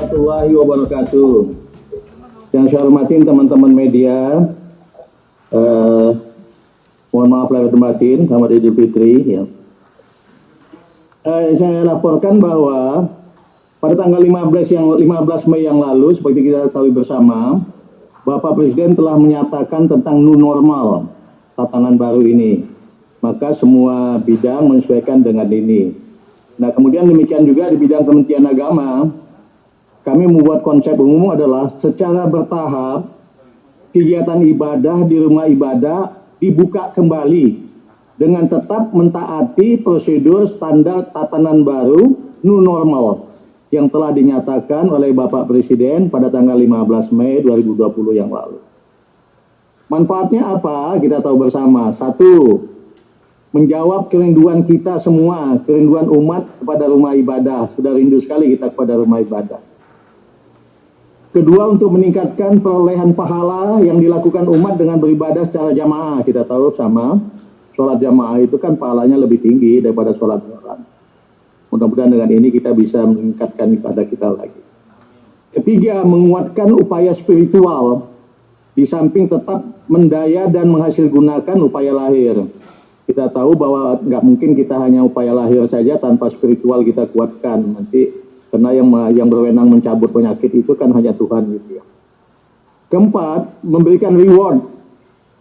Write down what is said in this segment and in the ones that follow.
warahmatullahi wabarakatuh. Yang saya hormati teman-teman media, mohon maaf lahir batin, selamat Idul Fitri. Ya. Saya laporkan bahwa pada tanggal 15 Mei yang lalu, seperti kita ketahui bersama, Bapak Presiden telah menyatakan tentang new normal tatanan baru ini. Maka semua bidang menyesuaikan dengan ini. Nah, kemudian demikian juga di bidang Kementerian Agama, kami membuat konsep umum adalah secara bertahap kegiatan ibadah di rumah ibadah dibuka kembali dengan tetap mentaati prosedur standar tatanan baru new normal yang telah dinyatakan oleh Bapak Presiden pada tanggal 15 Mei 2020 yang lalu. Manfaatnya apa? Kita tahu bersama. Satu, menjawab kerinduan kita semua, kerinduan umat kepada rumah ibadah. Sudah rindu sekali kita kepada rumah ibadah. Kedua, untuk meningkatkan perolehan pahala yang dilakukan umat dengan beribadah secara jamaah. Kita tahu sama, sholat jamaah itu kan pahalanya lebih tinggi daripada sholat orang. Mudah-mudahan dengan ini kita bisa meningkatkan ibadah kita lagi. Ketiga, menguatkan upaya spiritual di samping tetap mendaya dan menghasilgunakan upaya lahir. Kita tahu bahwa nggak mungkin kita hanya upaya lahir saja tanpa spiritual kita kuatkan. Nanti karena yang berwenang mencabut penyakit itu kan hanya Tuhan gitu ya. Keempat, memberikan reward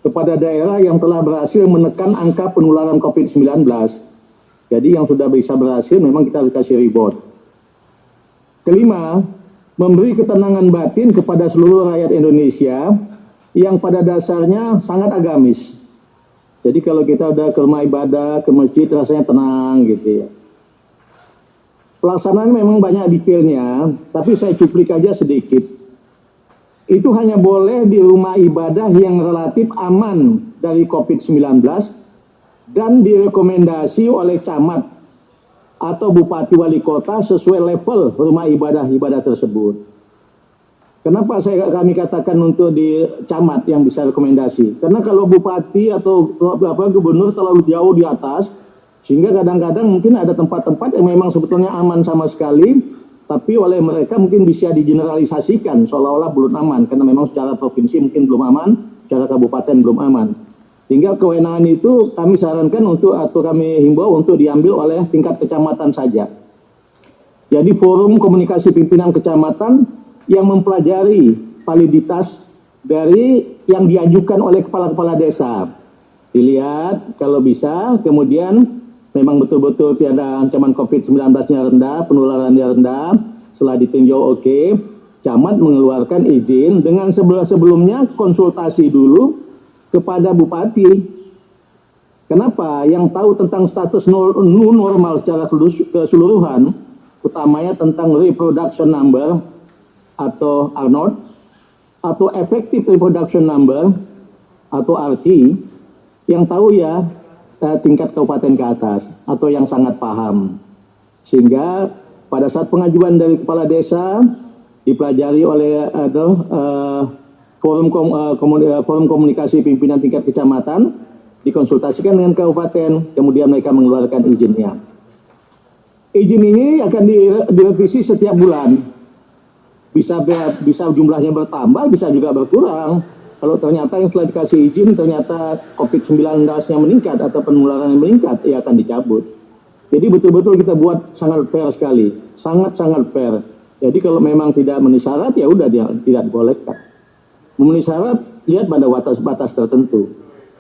kepada daerah yang telah berhasil menekan angka penularan COVID-19. Jadi yang sudah bisa berhasil memang kita harus kasih reward. Kelima, memberi ketenangan batin kepada seluruh rakyat Indonesia yang pada dasarnya sangat agamis. Jadi kalau kita udah ke rumah ibadah, ke masjid rasanya tenang gitu ya. Pelaksanaan memang banyak detailnya, tapi saya cuplik aja sedikit. Itu hanya boleh di rumah ibadah yang relatif aman dari COVID-19 dan direkomendasi oleh camat atau bupati wali kota sesuai level rumah ibadah tersebut. Kenapa kami katakan untuk di camat yang bisa rekomendasi? Karena kalau bupati atau gubernur terlalu jauh di atas, sehingga kadang-kadang mungkin ada tempat-tempat yang memang sebetulnya aman sama sekali, tapi oleh mereka mungkin bisa digeneralisasikan seolah-olah belum aman, karena memang secara provinsi mungkin belum aman, secara kabupaten belum aman. Sehingga kewenangan itu kami sarankan atau kami himbau untuk diambil oleh tingkat kecamatan saja. Jadi forum komunikasi pimpinan kecamatan yang mempelajari validitas dari yang diajukan oleh kepala-kepala desa. Dilihat kalau bisa, kemudian memang betul-betul tiada ancaman COVID-19-nya rendah, penularannya rendah, setelah ditinjau oke, camat mengeluarkan izin dengan sebelumnya konsultasi dulu kepada bupati. Kenapa? Yang tahu tentang status new normal secara keseluruhan, utamanya tentang reproduction number atau R0, atau effective reproduction number atau RT, yang tahu ya tingkat kabupaten ke atas atau yang sangat paham, sehingga pada saat pengajuan dari kepala desa dipelajari oleh forum komunikasi pimpinan tingkat kecamatan, dikonsultasikan dengan kabupaten, kemudian mereka mengeluarkan izinnya. Izin ini akan direvisi setiap bulan, bisa jumlahnya bertambah, bisa juga berkurang. Kalau ternyata yang setelah dikasih izin ternyata COVID-19-nya meningkat atau penularan yang meningkat, ya akan dicabut. Jadi betul-betul kita buat sangat fair sekali, sangat-sangat fair. Jadi kalau memang tidak memenuhi syarat, ya udah dia tidak dibolehkan. Memenuhi syarat, lihat pada batas-batas tertentu.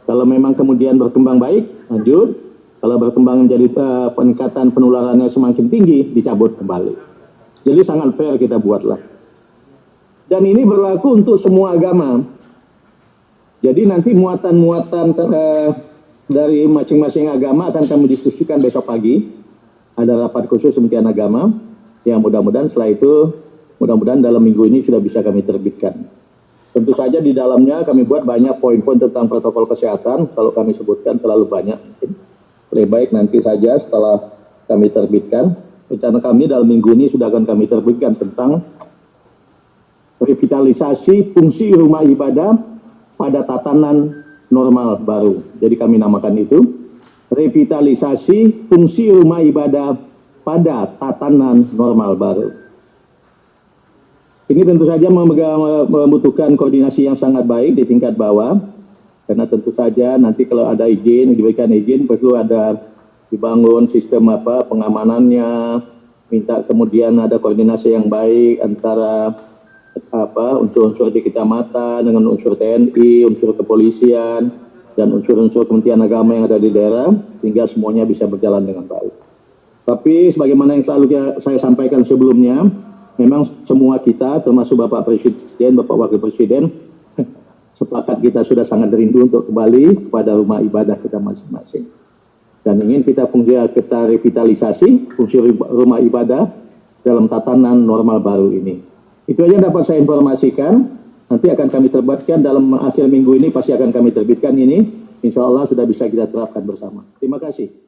Kalau memang kemudian berkembang baik, lanjut. Kalau berkembang jadi peningkatan penularannya semakin tinggi, dicabut kembali. Jadi sangat fair kita buatlah. Dan ini berlaku untuk semua agama. Jadi nanti muatan-muatan dari masing-masing agama akan kami diskusikan besok pagi. Ada rapat khusus Kementerian Agama. Ya mudah-mudahan setelah itu, mudah-mudahan dalam minggu ini sudah bisa kami terbitkan. Tentu saja di dalamnya kami buat banyak poin-poin tentang protokol kesehatan. Kalau kami sebutkan terlalu banyak mungkin. Lebih baik nanti saja setelah kami terbitkan. Rencana kami dalam minggu ini sudah akan kami terbitkan tentang revitalisasi fungsi rumah ibadah pada tatanan normal baru. Jadi kami namakan itu revitalisasi fungsi rumah ibadah pada tatanan normal baru. Ini tentu saja membutuhkan koordinasi yang sangat baik di tingkat bawah, karena tentu saja nanti kalau ada izin, diberikan izin, perlu ada dibangun sistem pengamanannya, minta kemudian ada koordinasi yang baik antara unsur-unsur di kecamatan dengan unsur TNI, unsur kepolisian, dan unsur-unsur Kementerian Agama yang ada di daerah, sehingga semuanya bisa berjalan dengan baik. Tapi sebagaimana yang selalu saya sampaikan sebelumnya, memang semua kita, termasuk Bapak Presiden, Bapak Wakil Presiden, sepakat kita sudah sangat rindu untuk kembali kepada rumah ibadah kita masing-masing. Dan ingin kita revitalisasi fungsi rumah ibadah dalam tatanan normal baru ini. Itu aja yang dapat saya informasikan. Nanti akan kami terbitkan dalam akhir minggu ini, pasti akan kami terbitkan ini. Insya Allah sudah bisa kita terapkan bersama. Terima kasih.